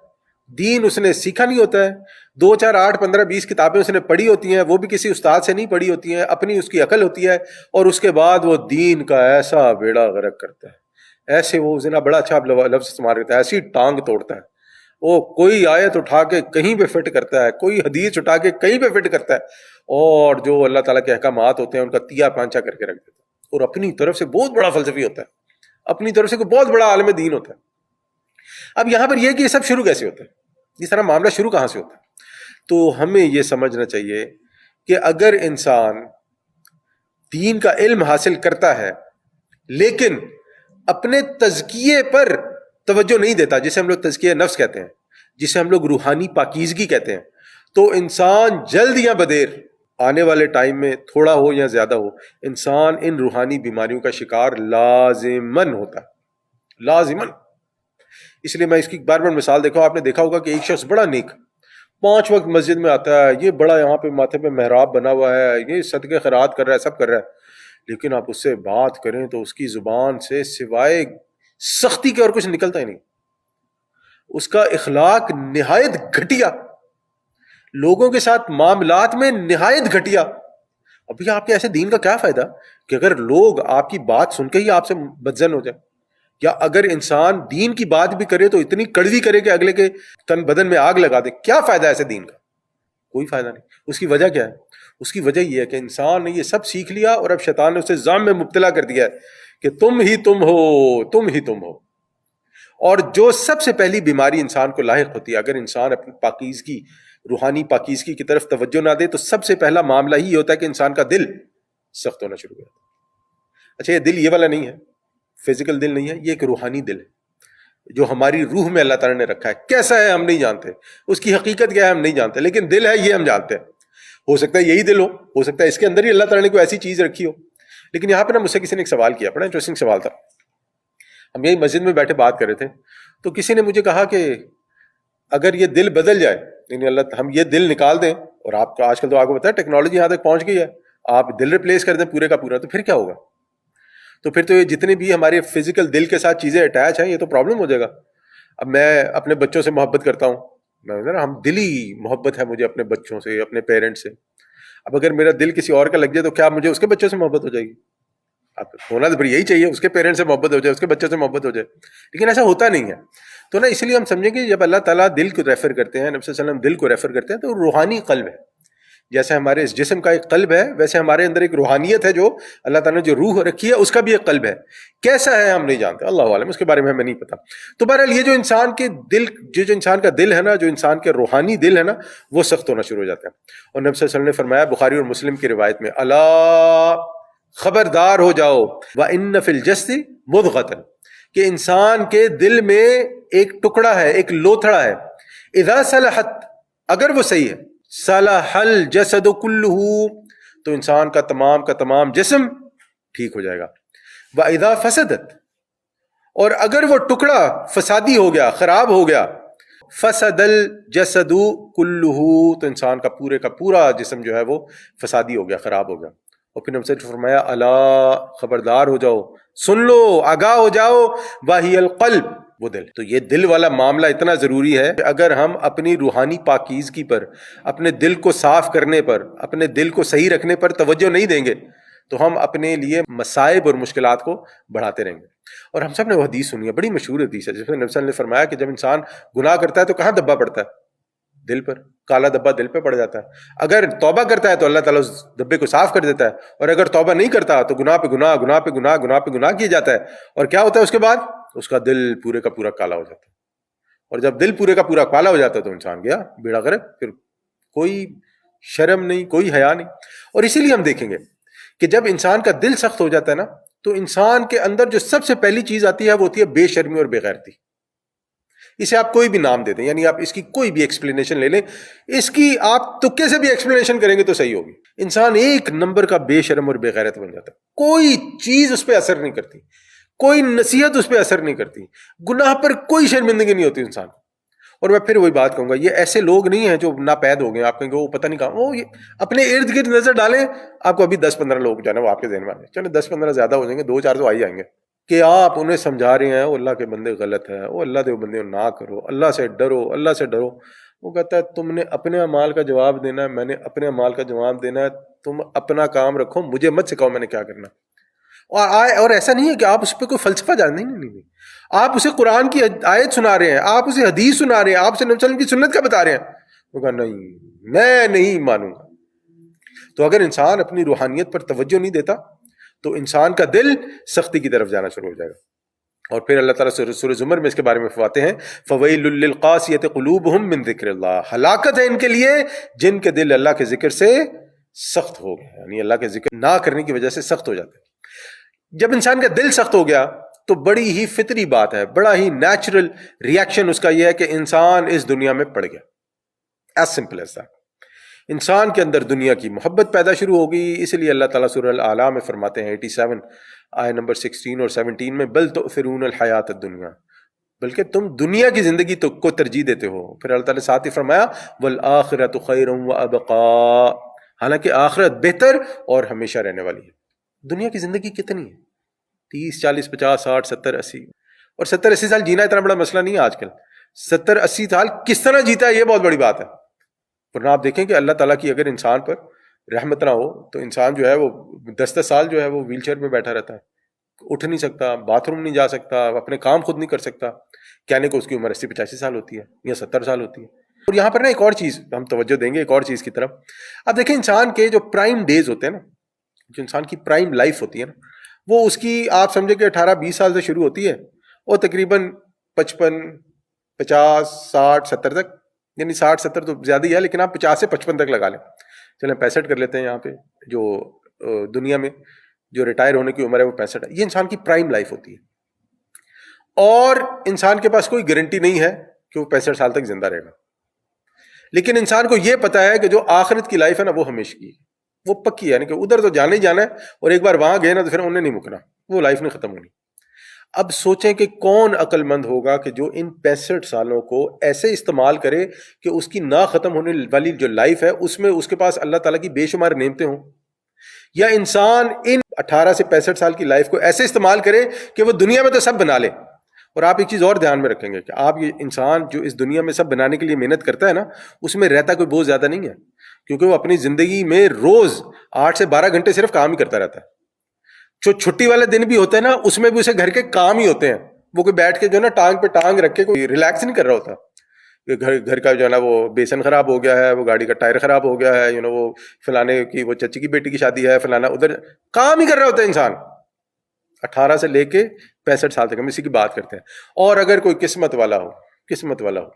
دین اس نے سیکھا نہیں ہوتا ہے. 2 4 8 15 20 کتابیں اس نے پڑھی ہوتی ہیں، وہ بھی کسی استاد سے نہیں پڑھی ہوتی ہیں، اپنی اس کی عقل ہوتی ہے. اور اس کے بعد وہ دین کا ایسا بیڑا غرق کرتا ہے، ایسے وہ زنا بڑا اچھا لفظ استعمال کرتا ہے، ایسی ٹانگ توڑتا ہے. وہ کوئی آیت اٹھا کے کہیں پہ فٹ کرتا ہے، کوئی حدیث اٹھا کے کہیں پہ فٹ کرتا ہے، اور جو اللہ تعالیٰ کے احکامات ہوتے ہیں ان کا تیا پانچا کر کے رکھ دیتا ہے. اور اپنی طرف سے بہت بڑا فلسفی ہوتا ہے، اپنی طرف سے کوئی بہت بڑا عالم دین ہوتا ہے. اب یہاں پر یہ کہ یہ سب شروع کیسے ہوتا ہے، یہ سارا معاملہ شروع کہاں سے ہوتا ہے؟ تو ہمیں یہ سمجھنا چاہیے کہ اگر انسان دین کا علم حاصل کرتا ہے لیکن اپنے تزکیے پر توجہ نہیں دیتا، جسے ہم لوگ تزکیہ نفس کہتے ہیں، جسے ہم لوگ روحانی پاکیزگی کہتے ہیں، تو انسان جلد یا بدیر آنے والے ٹائم میں، تھوڑا ہو یا زیادہ ہو، انسان ان روحانی بیماریوں کا شکار لازماً ہوتا ہے، لازماً. اس لیے میں اس کی بار بار مثال دیکھا ہوں، آپ نے دیکھا ہوگا کہ ایک شخص بڑا نیک 5 وقت مسجد میں آتا ہے، یہ بڑا یہاں پہ ماتھے پہ محراب بنا ہوا ہے، یہ صدقے خیرات کر رہا ہے، سب کر رہا ہے، لیکن آپ اس سے بات کریں تو اس کی زبان سے سوائے سختی کے اور کچھ نکلتا ہی نہیں. اس کا اخلاق نہایت گھٹیا، لوگوں کے ساتھ معاملات میں نہایت گھٹیا. ابھی آپ کے ایسے دین کا کیا فائدہ کہ اگر لوگ آپ کی بات سن کے ہی آپ سے بدظن ہو جائے، یا اگر انسان دین کی بات بھی کرے تو اتنی کڑوی کرے کہ اگلے کے تن بدن میں آگ لگا دے. کیا فائدہ ایسے دین کا؟ کوئی فائدہ نہیں. اس کی وجہ کیا ہے؟ اس کی وجہ یہ ہے کہ انسان نے یہ سب سیکھ لیا اور اب شیطان نے اسے ظلم میں مبتلا کر دیا ہے کہ تم ہی تم ہو، تم ہی تم ہو. اور جو سب سے پہلی بیماری انسان کو لاحق ہوتی ہے، اگر انسان اپنی پاکیزگی، روحانی پاکیزگی کی طرف توجہ نہ دے، تو سب سے پہلا معاملہ ہی ہوتا ہے کہ انسان کا دل سخت ہونا شروع ہو جاتا ہے. اچھا، یہ دل یہ والا نہیں ہے، فزیکل دل نہیں ہے، یہ ایک روحانی دل ہے جو ہماری روح میں اللہ تعالیٰ نے رکھا ہے. کیسا ہے ہم نہیں جانتے، اس کی حقیقت کیا ہے ہم نہیں جانتے، لیکن دل ہے یہ ہم جانتے ہیں. ہو سکتا ہے یہی دل ہو سکتا ہے اس کے اندر ہی اللہ تعالیٰ نے کوئی ایسی چیز رکھی ہو. لیکن یہاں پہ نا مجھ سے کسی نے ایک سوال کیا، بڑا انٹرسٹنگ سوال تھا. ہم یہی مسجد میں بیٹھے بات کر رہے تھے، تو کسی نے مجھے کہا کہ اگر یہ دل بدل جائے، یعنی ہم یہ دل نکال دیں، اور آپ کا آج کل تو آپ کو پتا ہے ٹیکنالوجی یہاں تک پہنچ گئی ہے، آپ دل ریپلیس کر دیں پورے کا پورا، تو پھر کیا ہوگا؟ تو پھر تو یہ جتنے بھی ہمارے فزیکل دل کے ساتھ چیزیں اٹیچ ہیں، یہ تو پرابلم ہو جائے گا. اب میں اپنے بچوں سے محبت کرتا ہوں، ہم دلی محبت ہے مجھے اپنے بچوں سے، اپنے پیرنٹس سے. اب اگر میرا دل کسی اور کا لگ جائے تو کیا مجھے اس کے بچوں سے محبت ہو جائے گی؟ اب ہونا تو پھر یہی چاہیے، اس کے پیرنٹس سے محبت ہو جائے، اس کے بچوں سے محبت ہو جائے، لیکن ایسا ہوتا نہیں ہے. تو نا اس لیے ہم سمجھیں کہ جب اللہ تعالیٰ دل کو ریفر کرتے ہیں، نبی صلی اللہ علیہ وسلم دل کو ریفر کرتے ہیں، تو روحانی قلب ہے. جیسے ہمارے اس جسم کا ایک قلب ہے، ویسے ہمارے اندر ایک روحانیت ہے جو اللہ تعالیٰ نے جو روح رکھی ہے، اس کا بھی ایک قلب ہے. کیسا ہے ہم نہیں جانتے، اللہ عالم، اس کے بارے میں ہمیں نہیں پتا. تو بہرحال یہ جو انسان کے دل، جو انسان کا دل ہے نا، جو انسان کے روحانی دل ہے نا، وہ سخت ہونا شروع ہو جاتا ہے. اور نبی صلی اللہ علیہ وسلم نے فرمایا بخاری اور مسلم کی روایت میں، الا خبردار ہو جاؤ، وَإِنَّ فِي الْجَسْدِ مُضْغَةً، کہ انسان کے دل میں ایک ٹکڑا ہے، ایک لوتھڑا ہے، اذا صلحت، اگر وہ صحیح ہے، صلح الجسد كله، تو انسان کا تمام جسم ٹھیک ہو جائے گا. واذا فسدت، اور اگر وہ ٹکڑا فسادی ہو گیا، خراب ہو گیا، فسد الجسد كله، تو انسان کا پورا جسم جو ہے وہ فسادی ہو گیا، خراب ہو گیا. اور پھر نبی نے فرمایا الا خبردار ہو جاؤ، سن لو، آگاہ ہو جاؤ، وہی القلب، وہ دل. تو یہ دل والا معاملہ اتنا ضروری ہے کہ اگر ہم اپنی روحانی پاکیزگی پر، اپنے دل کو صاف کرنے پر، اپنے دل کو صحیح رکھنے پر توجہ نہیں دیں گے، تو ہم اپنے لیے مصائب اور مشکلات کو بڑھاتے رہیں گے. اور ہم سب نے وہ حدیث سنی ہے، بڑی مشہور حدیث ہے، جس میں نبی صلی اللہ علیہ وسلم نے فرمایا کہ جب انسان گناہ کرتا ہے تو کہاں دبا پڑتا ہے؟ دل پر، کالا دبا دل پہ پڑ جاتا ہے. اگر توبہ کرتا ہے تو اللہ تعالیٰ اس دبے کو صاف کر دیتا ہے، اور اگر توبہ نہیں کرتا تو گناہ پہ گناہ کیا جاتا ہے. اور کیا ہوتا ہے اس کے بعد؟ اس کا دل پورے کا پورا کالا ہو جاتا ہے. اور جب دل پورے کا پورا کالا ہو جاتا ہے تو انسان گیا بیڑا غرق، پھر کوئی شرم نہیں، کوئی حیا نہیں. اور اسی لیے ہم دیکھیں گے کہ جب انسان کا دل سخت ہو جاتا ہے نا، تو انسان کے اندر جو سب سے پہلی چیز آتی ہے وہ ہوتی ہے بے شرمی اور بے غیرتی. اسے آپ کوئی بھی نام دے دیں, یعنی آپ اس کی کوئی بھی ایکسپلینیشن لے لیں, اس کی آپ تکے سے بھی ایکسپلینیشن کریں گے تو صحیح ہوگی. انسان ایک نمبر کا بے شرم اور بے غیرت بن جاتا ہے. کوئی چیز اس پہ اثر نہیں کرتی, کوئی نصیحت اس پہ اثر نہیں کرتی, گناہ پر کوئی شرمندگی نہیں ہوتی انسان. اور میں پھر وہی بات کہوں گا, یہ ایسے لوگ نہیں ہیں جو ناپید ہو گئے. آپ کہیں گے وہ پتہ نہیں کہاں, وہ اپنے ارد گرد نظر ڈالیں, آپ کو ابھی 10-15 لوگ جو ہے نا وہ آپ کے ذہن میں آ جائیں. چلو 10-15 زیادہ ہو جائیں گے, 2-4 تو آ ہی جائیں گے کہ آپ انہیں سمجھا رہے ہیں وہ اللہ کے بندے غلط ہے, وہ اللہ کے بندے نہ کرو, اللہ سے ڈرو, اللہ سے ڈرو. وہ کہتا ہے تم نے اپنے اعمال کا جواب دینا ہے, میں نے اپنے اعمال کا جواب دینا ہے, تم اپنا کام رکھو, مجھے مت سکھاؤ میں نے کیا کرنا. اور ایسا نہیں ہے کہ آپ اس پہ کوئی فلسفہ جانتے نہیں, آپ اسے قرآن کی آیت سنا رہے ہیں, آپ اسے حدیث سنا رہے ہیں, آپ سے نبی صلی اللہ علیہ وسلم کی سنت کا بتا رہے ہیں. وہ کہا نہیں میں نہیں مانوں گا. تو اگر انسان اپنی روحانیت پر توجہ نہیں دیتا تو انسان کا دل سختی کی طرف جانا شروع ہو جائے گا. اور پھر اللہ تعالیٰ سورہ زمر میں اس کے بارے میں فرماتے ہیں فَوَيْلٌ لِّلْقَاسِيَةِ قُلُوبُهُم مِّن ذِكْرِ اللَّهِ, ہلاکت ہے ان کے لیے جن کے دل اللہ کے ذکر سے سخت ہو گئے, یعنی اللہ کے ذکر نہ کرنے کی وجہ سے سخت ہو جاتے ہیں. جب انسان کا دل سخت ہو گیا تو بڑی ہی فطری بات ہے, بڑا ہی نیچرل ریاکشن اس کا یہ ہے کہ انسان اس دنیا میں پڑ گیا. As simple as that. انسان کے اندر دنیا کی محبت پیدا شروع ہوگی. اس لیے اللہ تعالیٰ سورہ الاعلیٰ میں فرماتے ہیں 87 آیت نمبر 16 اور 17 میں بل تؤثرون الحیات الدنیا, بلکہ تم دنیا کی زندگی کو ترجیح دیتے ہو. پھر اللہ تعالیٰ نے ساتھ ہی فرمایا والآخرۃ خیر وابقا, حالانکہ آخرت بہتر اور ہمیشہ رہنے والی ہے. دنیا کی زندگی کتنی ہے, 30 40 50 60 70 80, اور 70 80 سال جینا اتنا بڑا مسئلہ نہیں ہے آج کل. 70 80 سال کس طرح جیتا ہے یہ بہت بڑی بات ہے. ورنہ آپ دیکھیں کہ اللہ تعالیٰ کی اگر انسان پر رحمت نہ ہو تو انسان جو ہے وہ 10 سال جو ہے وہ ویل چیئر پہ بیٹھا رہتا ہے, اٹھ نہیں سکتا, باتھ روم نہیں جا سکتا, اپنے کام خود نہیں کر سکتا, کہنے کو اس کی عمر 80 85 سال ہوتی ہے یا 70 سال ہوتی ہے. اور یہاں پر نا ایک اور چیز ہم توجہ دیں گے, ایک اور چیز کی طرف. اب دیکھیں انسان کے جو پرائم ڈیز ہوتے ہیں نا, جو انسان کی پرائم لائف ہوتی ہے نا, وہ اس کی آپ سمجھے کہ 18-20 سال سے شروع ہوتی ہے اور تقریباً 55 50 60 70 تک, یعنی 60 70 تو زیادہ ہی ہے, لیکن آپ 50 سے 55 تک لگا لیں. چلیں 65 کر لیتے ہیں یہاں پہ, جو دنیا میں جو ریٹائر ہونے کی عمر ہے وہ 65 ہے. یہ انسان کی پرائم لائف ہوتی ہے, اور انسان کے پاس کوئی گارنٹی نہیں ہے کہ وہ 65 سال تک زندہ رہے گا. لیکن انسان کو یہ پتا ہے کہ جو آخرت کی لائف ہے نا وہ ہمیشہ کی, وہ پکی ہے, یعنی کہ ادھر تو جانا ہی جانا ہے, اور ایک بار وہاں گئے نا تو پھر انہیں نہیں مکنا, وہ لائف نہیں ختم ہونی. اب سوچیں کہ کون عقل مند ہوگا کہ جو ان 65 سالوں کو ایسے استعمال کرے کہ اس کی نہ ختم ہونے والی جو لائف ہے اس میں اس کے پاس اللہ تعالیٰ کی بے شمار نعمتیں ہوں, یا انسان ان 18 سے 65 سال کی لائف کو ایسے استعمال کرے کہ وہ دنیا میں تو سب بنا لے. اور آپ ایک چیز اور دھیان میں رکھیں گے کہ آپ یہ انسان جو اس دنیا میں سب بنانے کے لیے محنت کرتا ہے نا, اس میں رہتا کوئی بہت زیادہ نہیں ہے, کیونکہ وہ اپنی زندگی میں روز 8 سے 12 گھنٹے صرف کام ہی کرتا رہتا ہے. جو چھٹی والے دن بھی ہوتے ہیں نا اس میں بھی اسے گھر کے کام ہی ہوتے ہیں. وہ کوئی بیٹھ کے جو ہے نا ٹانگ پہ ٹانگ رکھ کے کوئی ریلیکس نہیں کر رہا ہوتا. گھر کا جو ہے نا وہ بیسن خراب ہو گیا ہے, وہ گاڑی کا ٹائر خراب ہو گیا ہے, وہ فلانے کی وہ چچی کی بیٹی کی شادی ہے, فلانا ادھر کام ہی کر رہا ہوتا ہے انسان 18 سے لے کے 65 سال تک. ہم اسی کی بات کرتے ہیں. اور اگر کوئی قسمت والا ہو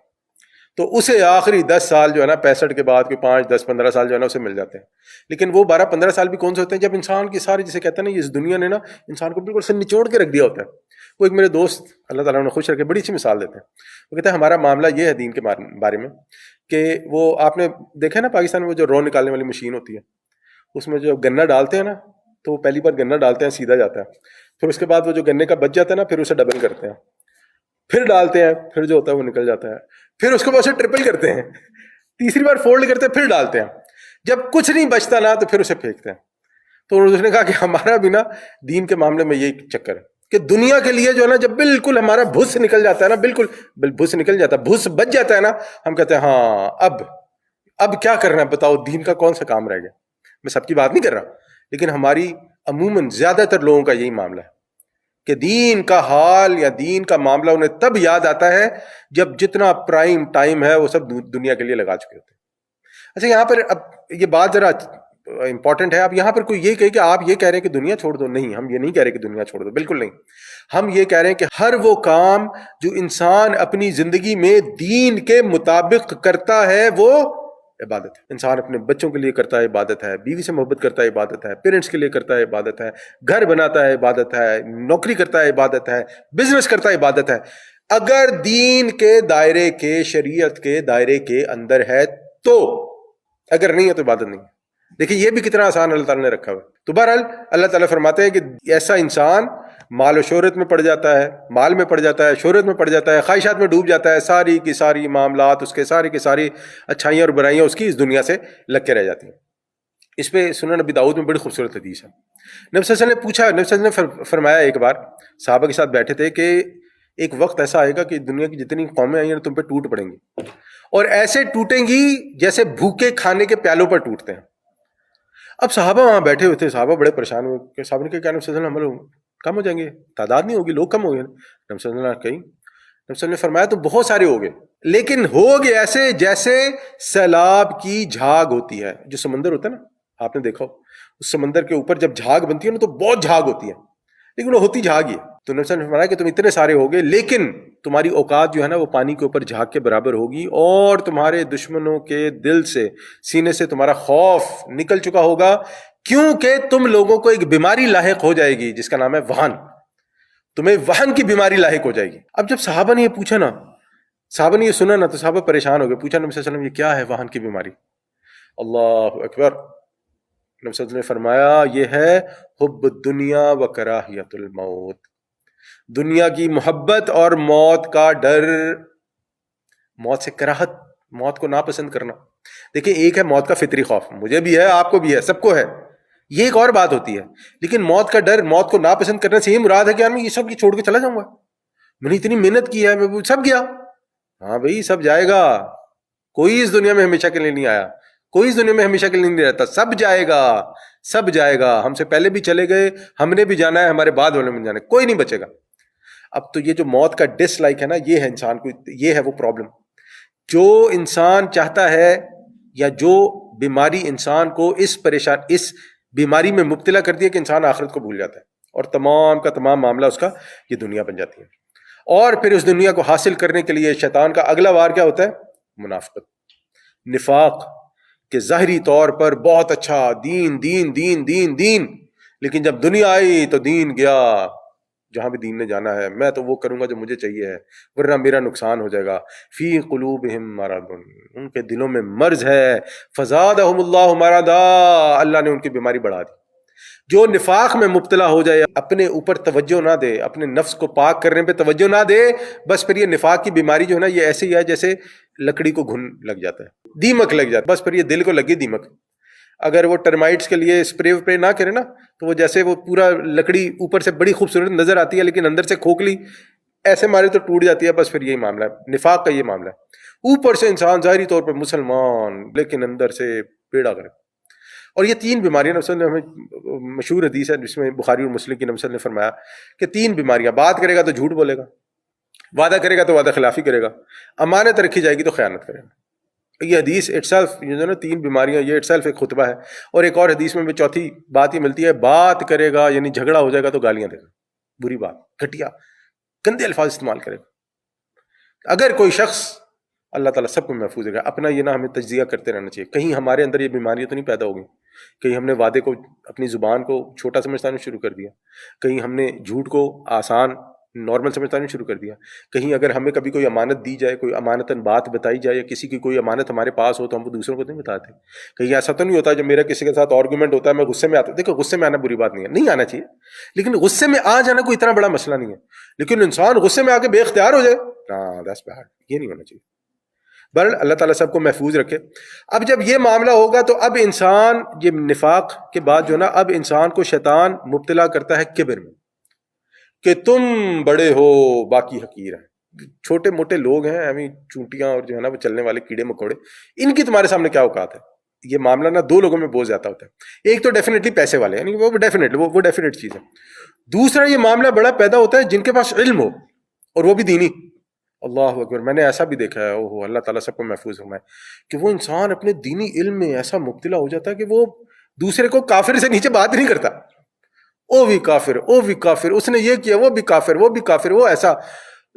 تو اسے آخری 10 سال جو ہے نا 65 کے بعد کوئی 5 10 15 سال جو ہے نا اسے مل جاتے ہیں. لیکن وہ 12 15 سال بھی کون سے ہوتے ہیں جب انسان کی ساری, جسے کہتے ہیں نا اس دنیا نے نا انسان کو بالکل سے نچوڑ کے رکھ دیا ہوتا ہے. وہ ایک میرے دوست اللہ تعالیٰ نے خوش رکھے بڑی اچھی مثال دیتے ہیں. وہ کہتے ہیں ہمارا معاملہ یہ ہے دین کے بارے میں کہ وہ آپ نے دیکھا نا پاکستان میں وہ جو رو نکالنے والی مشین ہوتی ہے, اس میں جو گنا ڈالتے ہیں نا تو وہ پہلی بار گنا ڈالتے ہیں سیدھا جاتا ہے, پھر اس کے بعد وہ جو گنے کا بچ جاتا ہے نا پھر اسے ڈبل کرتے ہیں, پھر ڈالتے ہیں, پھر جو ہوتا ہے وہ نکل جاتا ہے, پھر اس کے بعد اسے ٹرپل کرتے ہیں, تیسری بار فولڈ کرتے ہیں, پھر ڈالتے ہیں, جب کچھ نہیں بچتا نا تو پھر اسے پھینکتے ہیں. تو اس نے کہا کہ ہمارا بھی نا دین کے معاملے میں یہی چکر ہے کہ دنیا کے لیے جو ہے نا جب بالکل ہمارا بھس نکل جاتا ہے نا, بالکل بھس نکل جاتا ہے, بھس بچ جاتا ہے نا, ہم کہتے ہیں ہاں اب کیا کرنا ہے بتاؤ, دین کا کون سا کام رہ گیا. میں سب کی بات نہیں کر رہا, لیکن ہماری عموماً زیادہ تر لوگوں کا یہی معاملہ ہے کہ دین کا حال یا دین کا معاملہ انہیں تب یاد آتا ہے جب جتنا پرائم ٹائم ہے وہ سب دنیا کے لیے لگا چکے ہوتے ہیں. اچھا یہاں پر اب یہ بات ذرا امپورٹنٹ ہے. اب یہاں پر کوئی یہ کہے کہ آپ یہ کہہ رہے ہیں کہ دنیا چھوڑ دو, نہیں, ہم یہ نہیں کہہ رہے کہ دنیا چھوڑ دو, بالکل نہیں. ہم یہ کہہ رہے ہیں کہ ہر وہ کام جو انسان اپنی زندگی میں دین کے مطابق کرتا ہے وہ عبادت ہے. انسان اپنے بچوں کے لیے کرتا ہے عبادت ہے, بیوی سے محبت کرتا ہے عبادت ہے, پیرنٹس کے لیے کرتا ہے عبادت ہے, گھر بناتا ہے عبادت ہے, نوکری کرتا ہے عبادت ہے, بزنس کرتا ہے عبادت ہے. اگر دین کے دائرے کے, شریعت کے دائرے کے اندر ہے تو, اگر نہیں ہے تو عبادت نہیں. دیکھیں یہ بھی کتنا آسان اللہ تعالیٰ نے رکھا ہوا ہے. تو بہرحال اللہ تعالیٰ فرماتے ہیں کہ ایسا انسان مال و شہرت میں پڑ جاتا ہے, مال میں پڑ جاتا ہے, شہرت میں پڑ جاتا ہے, خواہشات میں ڈوب جاتا ہے, ساری کی ساری معاملات اس کے, ساری کی ساری اچھائیاں اور برائیاں اس کی اس دنیا سے لگ کے رہ جاتی ہیں. اس پہ سنن نبی داؤد میں بڑی خوبصورت حدیث ہے. نبی صلی اللہ علیہ وسلم نے پوچھا, نبی صلی اللہ علیہ وسلم نے فرمایا ایک بار صحابہ کے ساتھ بیٹھے تھے کہ ایک وقت ایسا آئے گا کہ دنیا کی جتنی قومیں آئی ہیں تم پہ ٹوٹ پڑیں گی, اور ایسے ٹوٹیں گی جیسے بھوکے کھانے کے پیالوں پر ٹوٹتے ہیں. اب صحابہ وہاں بیٹھے ہوئے تھے, صحابہ بڑے پریشان ہوئے کہ صحابہ نے کہا نبی صلی اللہ علیہ وسلم کم ہو جائیں گے, تعداد نہیں ہوگی, لوگ کم ہو گئے. نبی صلی اللہ علیہ وسلم کہیں, نبی صلی اللہ علیہ وسلم نے فرمایا تو بہت سارے ہو گئے, لیکن ہو گئے ایسے جیسے سیلاب کی جھاگ ہوتی ہے. جو سمندر ہوتا ہے نا, آپ نے دیکھا ہو, اس سمندر کے اوپر جب جھاگ بنتی ہے نا تو بہت جھاگ ہوتی ہے, لیکن وہ ہوتی جھاگ ہی ہے. تو نبی صلی اللہ علیہ وسلم نے فرمایا کہ تم اتنے سارے ہو گئے, لیکن تمہاری اوقات جو ہے نا وہ پانی کے اوپر جھاگ کے برابر ہوگی, اور تمہارے دشمنوں کے دل سے, سینے سے تمہارا خوف نکل چکا ہوگا, کیونکہ تم لوگوں کو ایک بیماری لاحق ہو جائے گی جس کا نام ہے وہن. تمہیں وہن کی بیماری لاحق ہو جائے گی. اب جب صحابہ نے یہ پوچھا نا, صحابہ نے یہ سنا نا, تو صحابہ پریشان ہو گئے. پوچھا نبی صلی اللہ علیہ وسلم یہ کیا ہے وہن کی بیماری؟ اللہ اکبر. نبی صلی اللہ علیہ وسلم نے فرمایا یہ ہے حب الدنیا و کراہیت الموت, دنیا کی محبت اور موت کا ڈر, موت سے کراہت, موت کو ناپسند کرنا. دیکھیں ایک ہے موت کا فطری خوف, مجھے بھی ہے, آپ کو بھی ہے, سب کو ہے, یہ ایک اور بات ہوتی ہے. لیکن موت کا ڈر, موت کو ناپسند کرنے سے یہ مراد ہے کہ یار میں یہ سب چھوڑ کے چلا جاؤں گا, میں نے اتنی محنت کی ہے, میں سب گیا. ہاں بھائی سب جائے گا, کوئی اس دنیا میں ہمیشہ کے لیے نہیں آیا, کوئی اس دنیا میں ہمیشہ کے لیے نہیں رہتا, سب جائے گا, سب جائے گا. ہم سے پہلے بھی چلے گئے, ہم نے بھی جانا ہے, ہمارے بعد والوں نے جانا ہے, کوئی نہیں بچے گا. اب تو یہ جو موت کا ڈس لائک ہے نا, یہ ہے انسان کو, یہ ہے وہ پرابلم. جو انسان چاہتا ہے, یا جو بیماری انسان کو اس بیماری میں مبتلا کرتی ہے کہ انسان آخرت کو بھول جاتا ہے, اور تمام کا تمام معاملہ اس کا یہ دنیا بن جاتی ہے. اور پھر اس دنیا کو حاصل کرنے کے لیے شیطان کا اگلا وار کیا ہوتا ہے؟ منافقت, نفاق, کہ ظاہری طور پر بہت اچھا دین دین دین دین دین, لیکن جب دنیا آئی تو دین گیا. جہاں بھی دین نے جانا ہے میں تو وہ کروں گا جو مجھے چاہیے ہے, ورنہ میرا نقصان ہو جائے گا. فی قلوبہم مرض, ان کے دلوں میں مرض ہے. فزادہم اللہ مرضا, اللہ نے ان کی بیماری بڑھا دی. جو نفاق میں مبتلا ہو جائے, اپنے اوپر توجہ نہ دے, اپنے نفس کو پاک کرنے پہ توجہ نہ دے, بس پھر یہ نفاق کی بیماری جو ہے نا یہ ایسے ہی ہے جیسے لکڑی کو گھن لگ جاتا ہے, دیمک لگ جاتا ہے, بس پھر یہ دل کو لگی دیمک. اگر وہ ٹرمائٹس کے لیے اسپرے نہ کرے نا, تو وہ جیسے وہ پورا لکڑی اوپر سے بڑی خوبصورت نظر آتی ہے, لیکن اندر سے کھوکھلی ایسے مارے تو ٹوٹ جاتی ہے. بس پھر یہی معاملہ ہے, نفاق کا یہ معاملہ ہے. اوپر سے انسان ظاہری طور پر مسلمان, لیکن اندر سے پیڑا کرے. اور یہ تین بیماریاں نبی صلی اللہ علیہ وسلم نے, ہمیں مشہور حدیث ہے جس میں بخاری اور مسلم کی, نبی صلی اللہ علیہ وسلم نے فرمایا کہ تین بیماریاں, بات کرے گا تو جھوٹ بولے گا, وعدہ کرے گا تو وعدہ خلافی کرے گا, امانت رکھی جائے گی تو خیانت کرے گا. یہ حدیث اٹ سیلف جو ہے نا, تین بیماریاں, یہ اٹ سیلف ایک خطبہ ہے. اور ایک اور حدیث میں بھی چوتھی بات یہ ملتی ہے, بات کرے گا یعنی جھگڑا ہو جائے گا تو گالیاں دے گا, بری بات, گھٹیا گندے الفاظ استعمال کرے گا. اگر کوئی شخص, اللہ تعالیٰ سب کو محفوظ رکھے, اپنا یہ نہ ہمیں تجزیہ کرتے رہنا چاہیے, کہیں ہمارے اندر یہ بیماریاں تو نہیں پیدا ہو گئی, کہیں ہم نے وعدے کو, اپنی زبان کو چھوٹا سمجھنا شروع کر دیا, کہیں ہم نے جھوٹ کو آسان نارمل سمجھنا شروع کر دیا, کہیں اگر ہمیں کبھی کوئی امانت دی جائے, کوئی امانتاً بات بتائی جائے, یا کسی کی کوئی امانت ہمارے پاس ہو تو ہم وہ دوسروں کو نہیں بتاتے. کہیں ایسا تو نہیں ہوتا جب میرا کسی کے ساتھ آرگومنٹ ہوتا ہے میں غصے میں آتا, دیکھو غصے میں آنا بری بات نہیں ہے, نہیں آنا چاہیے, لیکن غصے میں آ جانا کوئی اتنا بڑا مسئلہ نہیں ہے. لیکن انسان غصے میں آ کے بے اختیار ہو جائے, دیٹس بیڈ, یہ نہیں ہونا چاہیے. بہرحال اللہ تعالیٰ سب کو محفوظ رکھے. اب جب یہ معاملہ ہوگا تو اب انسان, یہ نفاق کے بعد جو نا, اب انسان کو شیطان مبتلا کرتا ہے کبر میں, کہ تم بڑے ہو باقی حقیر ہیں. چھوٹے موٹے لوگ ہیں, ہمیں چونٹیاں اور جو ہے نا وہ چلنے والے کیڑے مکوڑے, ان کی تمہارے سامنے کیا اوقات ہے. یہ معاملہ نا دو لوگوں میں بہت زیادہ ہوتا ہے. ایک تو ڈیفینیٹلی پیسے والے, یعنی وہ ڈیفینیٹلی وہ ڈیفینیٹ چیز ہے. دوسرا یہ معاملہ بڑا پیدا ہوتا ہے جن کے پاس علم ہو, اور وہ بھی دینی. اللہ اکبر, میں نے ایسا بھی دیکھا ہے, اوہ اللہ تعالیٰ سب کو محفوظ فرمائے, کہ وہ انسان اپنے دینی علم میں ایسا مبتلا ہو جاتا ہے کہ وہ دوسرے کو کافر سے نیچے بات نہیں کرتا. او بھی کافر, او بھی کافر, اس نے یہ کیا, وہ بھی کافر, وہ بھی کافر, وہ ایسا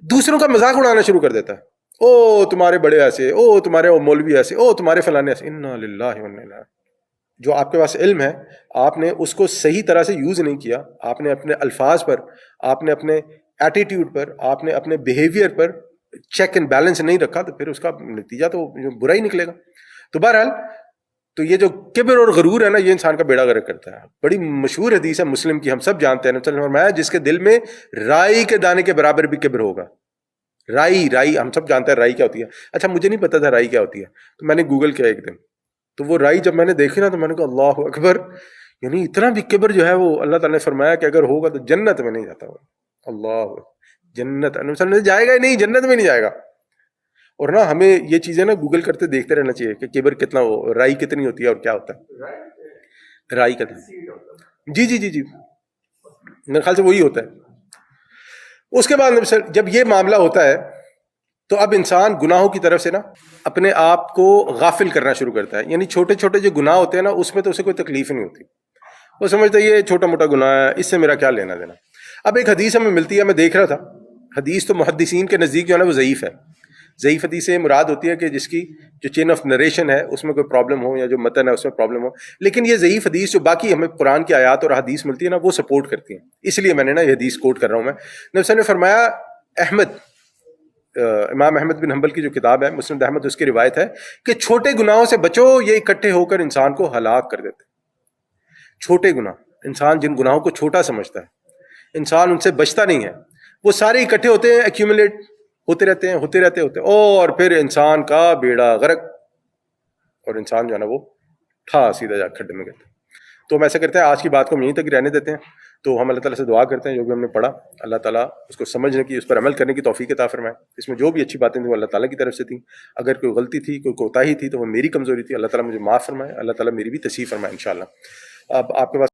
دوسروں کا مذاق اڑانا شروع کر دیتا ہے. او تمہارے بڑے ایسے، او تمہارے مولوی ایسے، او تمہارے فلانے ایسے. انا للہ و انا الیہ. جو آپ کے پاس علم ہے آپ نے اس کو صحیح طرح سے یوز نہیں کیا، آپ نے اپنے الفاظ پر، آپ نے اپنے ایٹیٹیوڈ پر، آپ نے اپنے behaviour per check and balance نہیں رکھا، تو پھر اس کا نتیجہ تو برا ہی نکلے گا. تو بہرحال تو یہ جو کبر اور غرور ہے نا، یہ انسان کا بیڑا غرق کرتا ہے. بڑی مشہور حدیث ہے مسلم کی، ہم سب جانتے ہیں. نبی صلی اللہ علیہ وسلم نے فرمایا جس کے دل میں رائی کے دانے کے برابر بھی کبر ہوگا. رائی ہم سب جانتے ہیں رائی کیا ہوتی ہے. اچھا مجھے نہیں پتا تھا رائی کیا ہوتی ہے، تو میں نے گوگل کیا ایک دن، تو وہ رائی جب میں نے دیکھی نا تو میں نے کہا اللہ اکبر، یعنی اتنا بھی کبر جو ہے وہ اللہ تعالیٰ نے فرمایا کہ اگر ہوگا تو جنت میں نہیں جاتا وہ. اللہ، جنت جائے گا ہی نہیں، جنت میں نہیں جائے گا. اور نا ہمیں یہ چیزیں نا گوگل کرتے دیکھتے رہنا چاہیے کہ کبر کتنا، وہ رائی کتنی ہوتی ہے اور کیا ہوتا ہے. رائی کتنا، جی میرے خیال سے وہی ہوتا ہے. اس کے بعد جب یہ معاملہ ہوتا ہے تو اب انسان گناہوں کی طرف سے نا اپنے آپ کو غافل کرنا شروع کرتا ہے. یعنی چھوٹے چھوٹے جو گناہ ہوتے ہیں نا اس میں تو اسے کوئی تکلیف نہیں ہوتی، وہ سمجھتا ہے یہ چھوٹا موٹا گناہ ہے، اس سے میرا کیا لینا دینا. اب ایک حدیث ہمیں ملتی ہے، میں دیکھ رہا تھا، حدیث تو محدثین کے نزدیک جو ہے نا وہ ضعیف ہے. ضعیف حدیث سے مراد ہوتی ہے کہ جس کی جو چین آف نریشن ہے اس میں کوئی پرابلم ہو، یا جو متن ہے اس میں پرابلم ہو. لیکن یہ ضعیف حدیث جو باقی ہمیں قرآن کی آیات اور حدیث ملتی ہے نا وہ سپورٹ کرتی ہیں. اس لیے میں نے نا یہ حدیث کوٹ کر رہا ہوں. میں نبی صلی اللہ علیہ وسلم نے فرمایا، امام احمد بن حنبل کی جو کتاب ہے مسند احمد، اس کی روایت ہے کہ چھوٹے گناہوں سے بچو، یہ اکٹھے ہو کر انسان کو ہلاک کر دیتے. چھوٹے گناہ، انسان جن گناہوں کو چھوٹا سمجھتا ہے انسان ان سے بچتا نہیں ہے، وہ سارے اکٹھے ہوتے ہیں، ایکیومولیٹ ہوتے رہتے ہیں اور پھر انسان کا بیڑا غرق، اور انسان جو ہے نا وہ سیدھا جا کھڈے میں گرتا. تو ہم ایسا کرتے ہیں آج کی بات کو ہم یہیں تک رہنے دیتے ہیں. تو ہم اللہ تعالیٰ سے دعا کرتے ہیں جو بھی ہم نے پڑھا اللہ تعالیٰ اس کو سمجھنے کی، اس پر عمل کرنے کی توفیق عطا فرمائے. اس میں جو بھی اچھی باتیں تھیں وہ اللہ تعالیٰ کی طرف سے تھیں. اگر کوئی غلطی تھی، کوئی کوتاہی تھی تو وہ میری کمزوری تھی. اللہ تعالیٰ مجھے معاف فرمائے، اللہ تعالیٰ میری بھی تصحیح فرمائے انشاءاللہ. اب آپ کے پاس